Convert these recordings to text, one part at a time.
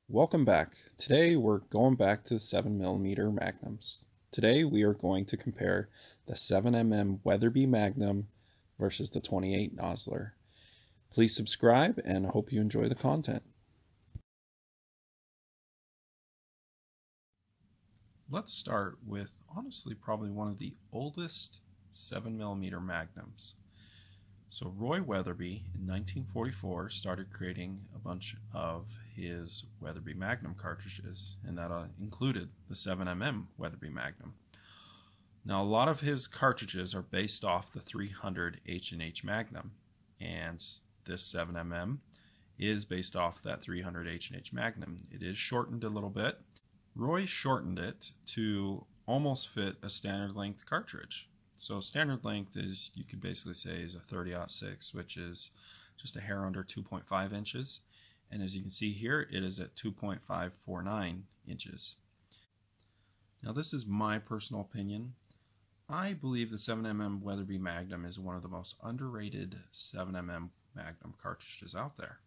Welcome back. Today we're going back to the 7mm Magnums. Today we are going to compare the 7mm Weatherby Magnum versus the 28 Nosler. Please subscribe and I hope you enjoy the content. Let's start with honestly probably one of the oldest 7mm Magnums. So Roy Weatherby in 1944 started creating a bunch of his Weatherby Magnum cartridges, and that included the 7mm Weatherby Magnum. Now a lot of his cartridges are based off the 300 H&H Magnum, and this 7mm is based off that 300 H&H Magnum. It is shortened a little bit. Roy shortened it to almost fit a standard length cartridge. So standard length is, you could basically say, is a 30-06, which is just a hair under 2.5 inches. And as you can see here, it is at 2.549 inches. Now this is my personal opinion. I believe the 7mm Weatherby Magnum is one of the most underrated 7mm Magnum cartridges out there.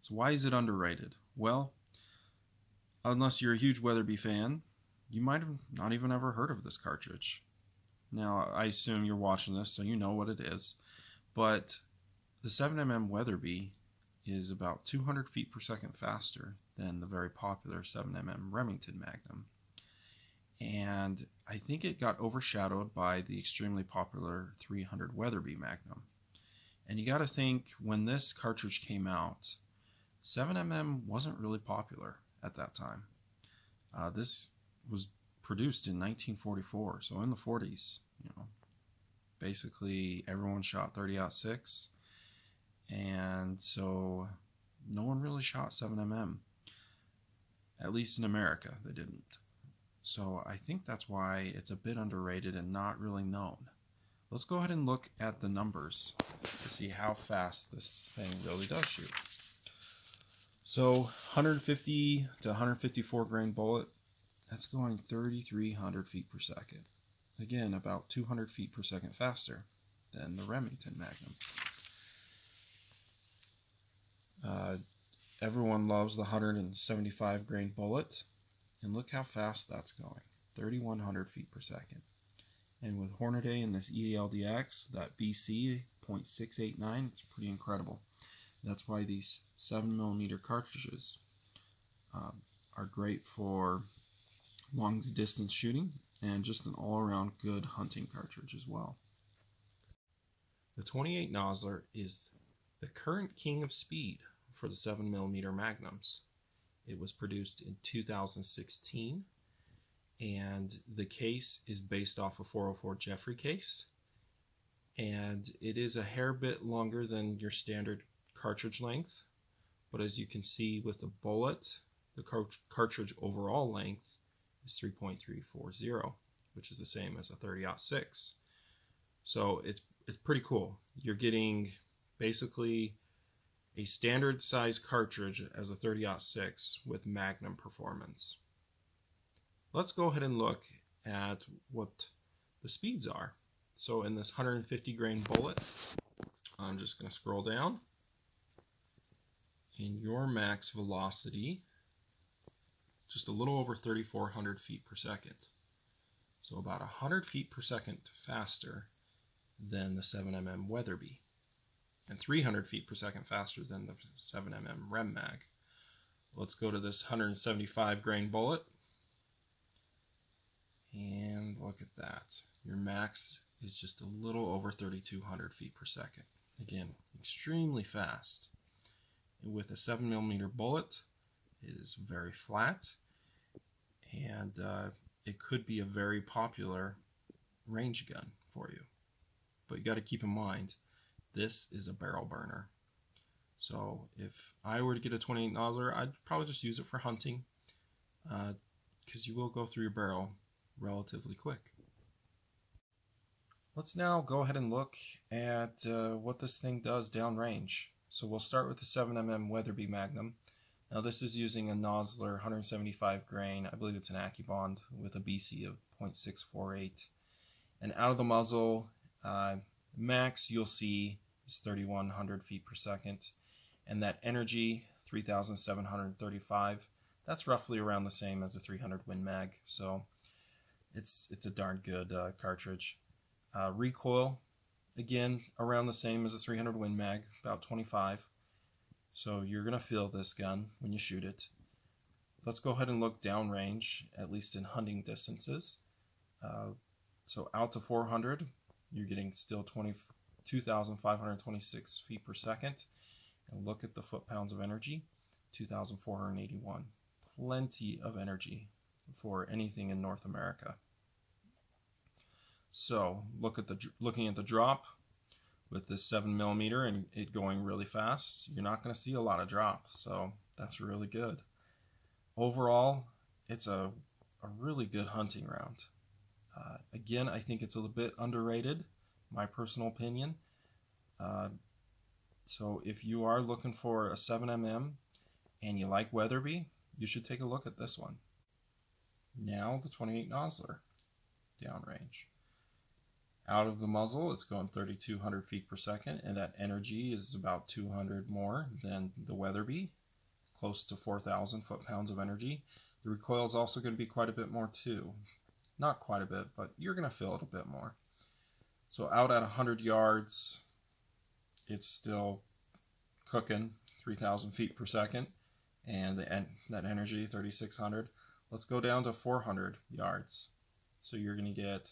So why is it underrated? Well, unless you're a huge Weatherby fan, you might have not even ever heard of this cartridge. Now, I assume you're watching this, so you know what it is. But the 7mm Weatherby is about 200 feet per second faster than the very popular 7mm Remington Magnum. And I think it got overshadowed by the extremely popular 300 Weatherby Magnum. And you got to think, when this cartridge came out, 7mm wasn't really popular at that time. This was produced in 1944, so in the 40s, basically everyone shot 30-06, and so no one really shot 7mm, at least in America they didn't. So I think that's why it's a bit underrated and not really known. Let's go ahead and look at the numbers to see how fast this thing really does shoot. So 150 to 154 grain bullet, that's going 3,300 feet per second. Again, about 200 feet per second faster than the Remington Magnum. Everyone loves the 175 grain bullet, and look how fast that's going, 3,100 feet per second. And with Hornady and this ELDX, that BC .689, it's pretty incredible. That's why these 7mm cartridges are great for long distance shooting and just an all-around good hunting cartridge as well. The 28 Nosler is the current king of speed for the 7mm Magnums. It was produced in 2016, and the case is based off a 404 Jeffrey case, and it is a hair bit longer than your standard cartridge length, but as you can see with the bullet, the cartridge overall length is 3.340, which is the same as a 30-06. So it's pretty cool. You're getting basically a standard size cartridge as a 30-06 with Magnum performance. Let's go ahead and look at what the speeds are. So in this 150 grain bullet, I'm just going to scroll down, and your max velocity, just a little over 3,400 feet per second. So about 100 feet per second faster than the 7mm Weatherby, and 300 feet per second faster than the 7mm Rem Mag. Let's go to this 175 grain bullet, and look at that. Your max is just a little over 3,200 feet per second. Again, extremely fast. And with a 7mm bullet, it is very flat, and it could be a very popular range gun for you. But you got to keep in mind, this is a barrel burner. So if I were to get a 28 Nosler, I'd probably just use it for hunting, because you will go through your barrel relatively quick. Let's now go ahead and look at what this thing does downrange. So we'll start with the 7mm Weatherby Magnum. Now this is using a Nosler 175 grain, I believe it's an AccuBond, with a BC of .648. And out of the muzzle, max you'll see is 3,100 feet per second. And that energy 3,735. That's roughly around the same as a 300 Win Mag, so it's a darn good cartridge. Recoil, again, around the same as a 300 Win Mag, about 25. So you're going to feel this gun when you shoot it. Let's go ahead and look downrange, at least in hunting distances. So out to 400, you're getting still 22,526 feet per second. And look at the foot-pounds of energy, 2,481. Plenty of energy for anything in North America. So looking at the drop with this 7mm and it going really fast, you're not going to see a lot of drop, so that's really good. Overall, it's a really good hunting round. Again, I think it's a little bit underrated, my personal opinion. So if you are looking for a 7mm and you like Weatherby, you should take a look at this one. Now the 28 Nosler downrange. Out of the muzzle, it's going 3,200 feet per second, and that energy is about 200 more than the Weatherby, close to 4,000 foot-pounds of energy. The recoil is also going to be quite a bit more too. Not quite a bit, but you're going to feel it a bit more. So out at 100 yards, it's still cooking 3,000 feet per second, and that energy, 3,600. Let's go down to 400 yards. So you're going to get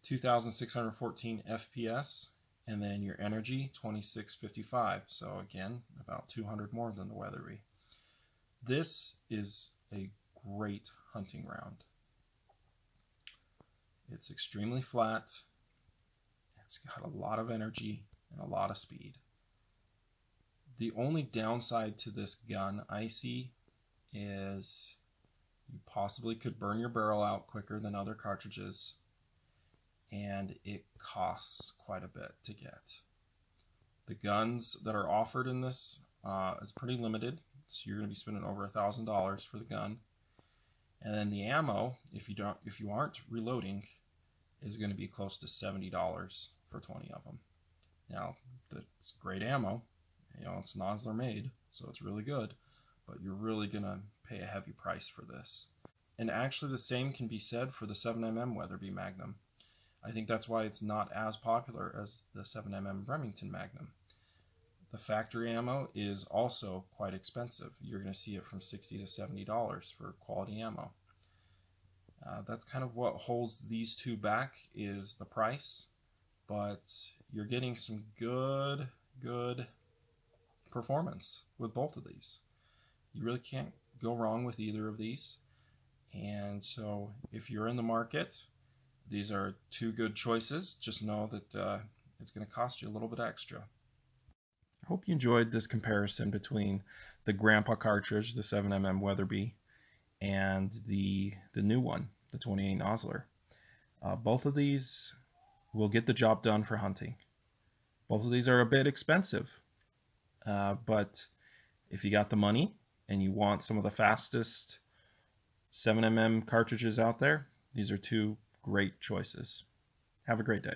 2,614 FPS, and then your energy, 2,655. So again, about 200 more than the Weatherby. This is a great hunting round. It's extremely flat. It's got a lot of energy and a lot of speed. The only downside to this gun I see is you possibly could burn your barrel out quicker than other cartridges, and it costs quite a bit to get. The guns that are offered in this is pretty limited, so you're going to be spending over $1,000 for the gun. And then the ammo, if you aren't reloading, is going to be close to $70 for 20 of them. Now, it's great ammo. You know, it's Nosler made, so it's really good, but you're really going to pay a heavy price for this. And actually the same can be said for the 7mm Weatherby Magnum. I think that's why it's not as popular as the 7mm Remington Magnum. The factory ammo is also quite expensive. You're going to see it from $60 to $70 for quality ammo. That's kind of what holds these two back, is the price, but you're getting some good performance with both of these. You really can't go wrong with either of these. And so if you're in the market, these are two good choices. Just know that it's going to cost you a little bit extra. I hope you enjoyed this comparison between the Grandpa cartridge, the 7mm Weatherby, and the new one, the 28 Nosler. Both of these will get the job done for hunting. Both of these are a bit expensive, but if you got the money and you want some of the fastest 7mm cartridges out there, these are two great choices. Have a great day.